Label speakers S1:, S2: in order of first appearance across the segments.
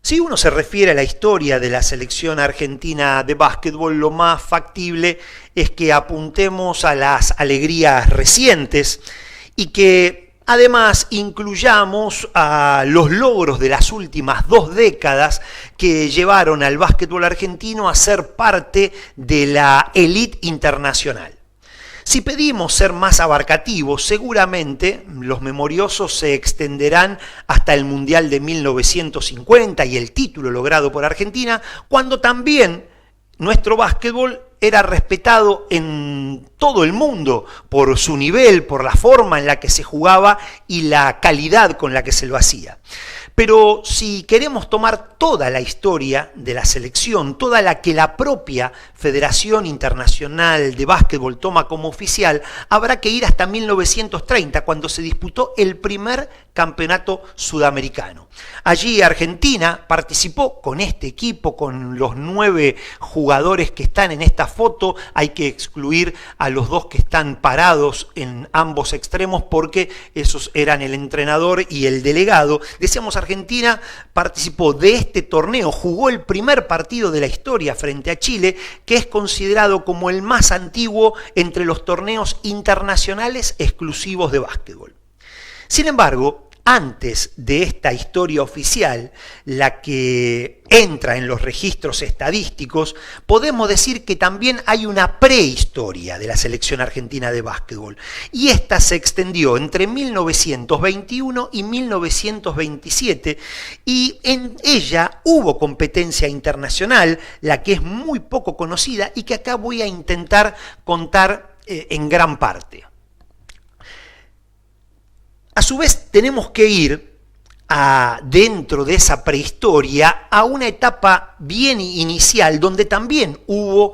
S1: Si uno se refiere a la historia de la selección argentina de básquetbol, lo más factible es que apuntemos a las alegrías recientes y que además incluyamos a los logros de las últimas 2 décadas que llevaron al básquetbol argentino a ser parte de la élite internacional. Si pedimos ser más abarcativos, seguramente los memoriosos se extenderán hasta el Mundial de 1950 y el título logrado por Argentina, cuando también nuestro básquetbol era respetado en todo el mundo por su nivel, por la forma en la que se jugaba y la calidad con la que se lo hacía. Pero si queremos tomar toda la historia de la selección, toda la que la propia Federación Internacional de Básquetbol toma como oficial, habrá que ir hasta 1930, cuando se disputó el primer campeonato sudamericano. Allí Argentina participó con este equipo, con los 9 jugadores que están en esta foto. Hay que excluir a los 2 que están parados en ambos extremos porque esos eran el entrenador y el delegado. Decíamos, Argentina participó de este torneo, jugó el primer partido de la historia frente a Chile, que es considerado como el más antiguo entre los torneos internacionales exclusivos de básquetbol. Sin embargo, antes de esta historia oficial, la que entra en los registros estadísticos, podemos decir que también hay una prehistoria de la selección argentina de básquetbol. Y esta se extendió entre 1921 y 1927, y en ella hubo competencia internacional, la que es muy poco conocida y que acá voy a intentar contar en gran parte. A su vez, tenemos que ir dentro de esa prehistoria a una etapa bien inicial donde también hubo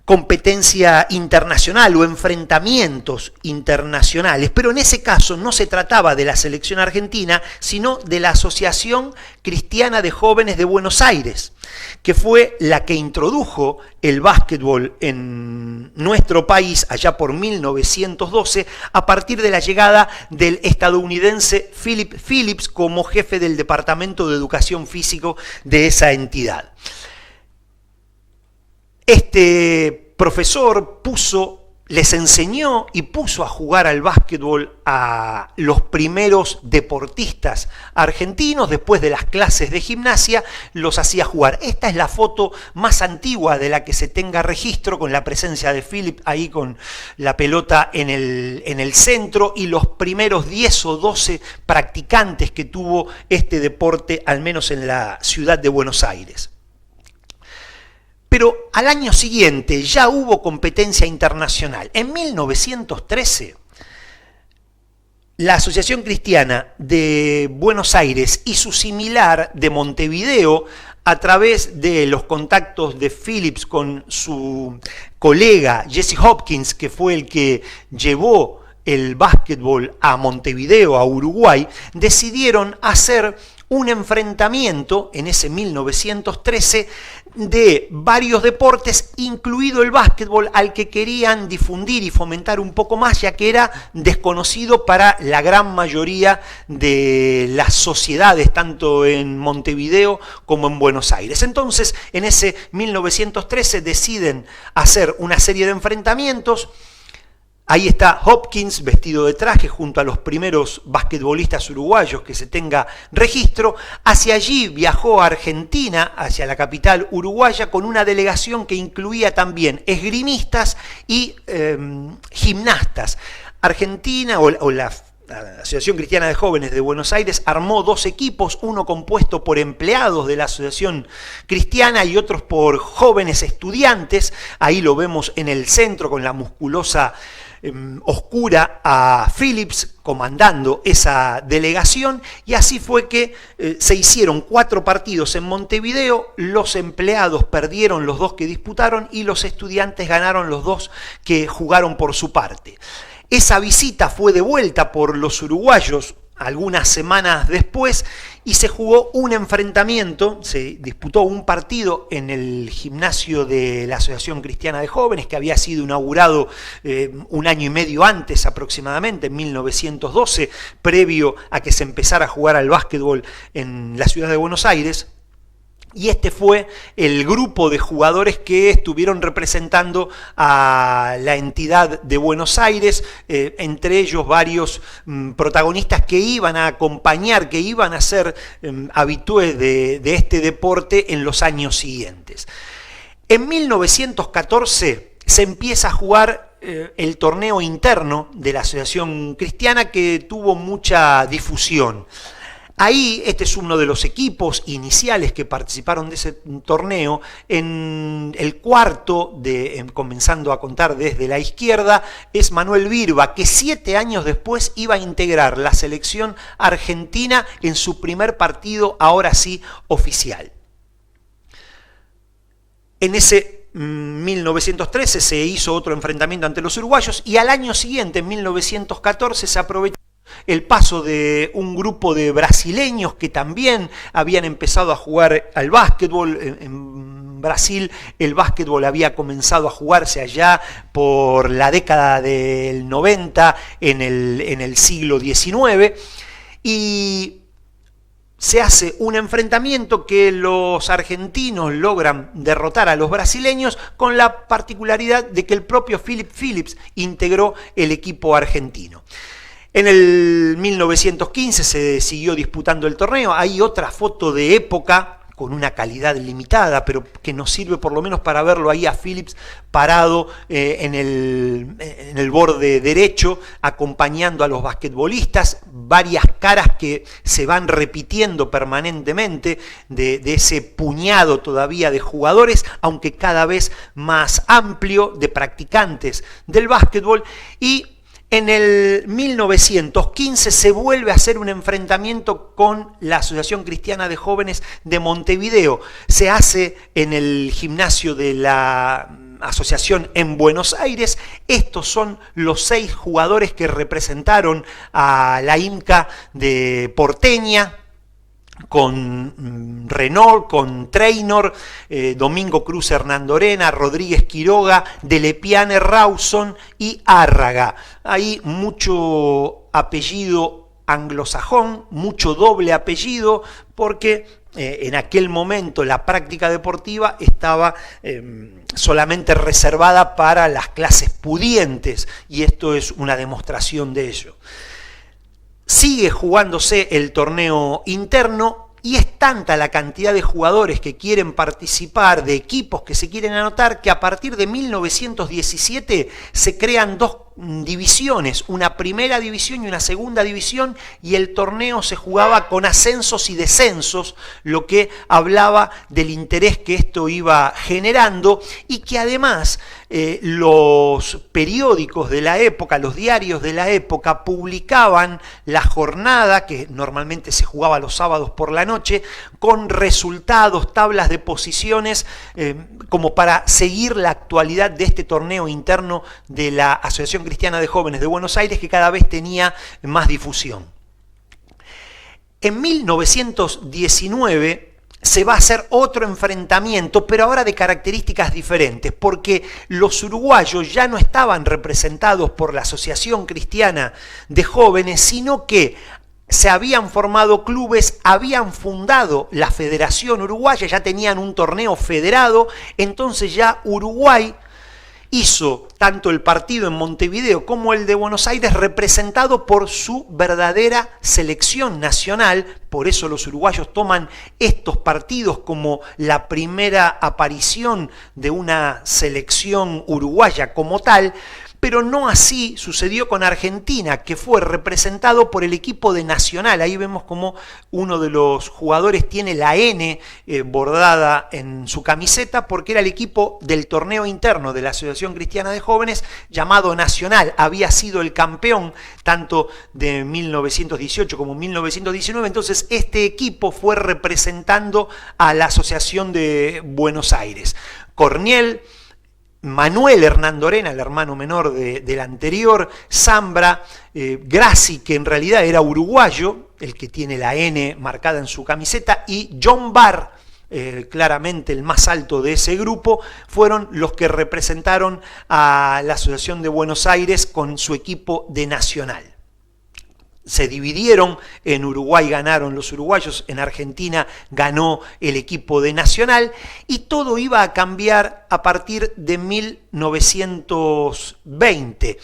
S1: competencia internacional o enfrentamientos internacionales, pero en ese caso no se trataba de la selección argentina, sino de la Asociación Cristiana de Jóvenes de Buenos Aires, que fue la que introdujo el básquetbol en nuestro país allá por 1912, a partir de la llegada del estadounidense Philip Phillips como jefe del Departamento de Educación Físico de esa entidad. Este profesor les enseñó y puso a jugar al básquetbol a los primeros deportistas argentinos. Después de las clases de gimnasia los hacía jugar. Esta es la foto más antigua de la que se tenga registro, con la presencia de Philip ahí con la pelota en el centro y los primeros 10 o 12 practicantes que tuvo este deporte, al menos en la ciudad de Buenos Aires. Pero al año siguiente ya hubo competencia internacional. En 1913, la Asociación Cristiana de Buenos Aires y su similar de Montevideo, a través de los contactos de Phillips con su colega Jesse Hopkins, que fue el que llevó el básquetbol a Montevideo, a Uruguay, decidieron hacer un enfrentamiento en ese 1913 de varios deportes, incluido el básquetbol, al que querían difundir y fomentar un poco más, ya que era desconocido para la gran mayoría de las sociedades, tanto en Montevideo como en Buenos Aires. Entonces, en ese 1913 deciden hacer una serie de enfrentamientos. Ahí está Hopkins vestido de traje junto a los primeros basquetbolistas uruguayos que se tenga registro. Hacia allí viajó a Argentina, hacia la capital uruguaya, con una delegación que incluía también esgrimistas y gimnastas. Argentina o la Asociación Cristiana de Jóvenes de Buenos Aires armó 2 equipos, uno compuesto por empleados de la Asociación Cristiana y otros por jóvenes estudiantes. Ahí lo vemos en el centro con la musculosa oscura a Phillips comandando esa delegación, y así fue que se hicieron 4 partidos en Montevideo. Los empleados perdieron los 2 que disputaron y los estudiantes ganaron los 2 que jugaron por su parte. Esa visita fue devuelta por los uruguayos algunas semanas después, y se jugó un enfrentamiento, se disputó un partido en el gimnasio de la Asociación Cristiana de Jóvenes, que había sido inaugurado un año y medio antes aproximadamente, en 1912, previo a que se empezara a jugar al básquetbol en la ciudad de Buenos Aires. Y este fue el grupo de jugadores que estuvieron representando a la entidad de Buenos Aires, entre ellos varios protagonistas que iban a acompañar, que iban a ser habitués de este deporte en los años siguientes. En 1914 se empieza a jugar el torneo interno de la Asociación Cristiana, que tuvo mucha difusión. Ahí, este es uno de los equipos iniciales que participaron de ese torneo. En el cuarto, comenzando a contar desde la izquierda, es Manuel Virba, que 7 años después iba a integrar la selección argentina en su primer partido, ahora sí, oficial. En ese 1913 se hizo otro enfrentamiento ante los uruguayos, y al año siguiente, en 1914, se aprovechó el paso de un grupo de brasileños que también habían empezado a jugar al básquetbol. En Brasil el básquetbol había comenzado a jugarse allá por la década del 90, en el siglo XIX, y se hace un enfrentamiento que los argentinos logran derrotar a los brasileños, con la particularidad de que el propio Philip Phillips integró el equipo argentino. En el 1915 se siguió disputando el torneo. Hay otra foto de época con una calidad limitada, pero que nos sirve por lo menos para verlo ahí a Phillips parado en el borde derecho, acompañando a los basquetbolistas. Varias caras que se van repitiendo permanentemente de ese puñado todavía de jugadores, aunque cada vez más amplio, de practicantes del básquetbol. Y en el 1915 se vuelve a hacer un enfrentamiento con la Asociación Cristiana de Jóvenes de Montevideo. Se hace en el gimnasio de la asociación en Buenos Aires. Estos son los 6 jugadores que representaron a la IMCA de porteña, con Renault, con Trainor, Domingo Cruz, Hernando Arena, Rodríguez Quiroga, Delepiane, Rawson y Árraga. Hay mucho apellido anglosajón, mucho doble apellido, porque en aquel momento la práctica deportiva estaba solamente reservada para las clases pudientes, y esto es una demostración de ello. Sigue jugándose el torneo interno, y es tanta la cantidad de jugadores que quieren participar, de equipos que se quieren anotar, que a partir de 1917 se crean 2 divisiones, una primera división y una segunda división, y el torneo se jugaba con ascensos y descensos, lo que hablaba del interés que esto iba generando, y que además los periódicos de la época, los diarios de la época, publicaban la jornada, que normalmente se jugaba los sábados por la noche, con resultados, tablas de posiciones, como para seguir la actualidad de este torneo interno de la Asociación Cristiana de Jóvenes de Buenos Aires, que cada vez tenía más difusión. En 1919 se va a hacer otro enfrentamiento, pero ahora de características diferentes, porque los uruguayos ya no estaban representados por la Asociación Cristiana de Jóvenes, sino que se habían formado clubes, habían fundado la Federación Uruguaya, ya tenían un torneo federado. Entonces ya Uruguay hizo tanto el partido en Montevideo como el de Buenos Aires representado por su verdadera selección nacional. Por eso los uruguayos toman estos partidos como la primera aparición de una selección uruguaya como tal. Pero no así sucedió con Argentina, que fue representado por el equipo de Nacional. Ahí vemos como uno de los jugadores tiene la N bordada en su camiseta, porque era el equipo del torneo interno de la Asociación Cristiana de Jóvenes llamado Nacional. Había sido el campeón tanto de 1918 como 1919. Entonces este equipo fue representando a la Asociación de Buenos Aires. Corniel, Manuel Hernandorena, el hermano menor del anterior, Zambra, Grassi, que en realidad era uruguayo, el que tiene la N marcada en su camiseta, y John Barr, claramente el más alto de ese grupo, fueron los que representaron a la Asociación de Buenos Aires con su equipo de Nacional. Se dividieron, en Uruguay ganaron los uruguayos, en Argentina ganó el equipo de Nacional, y todo iba a cambiar a partir de 1920.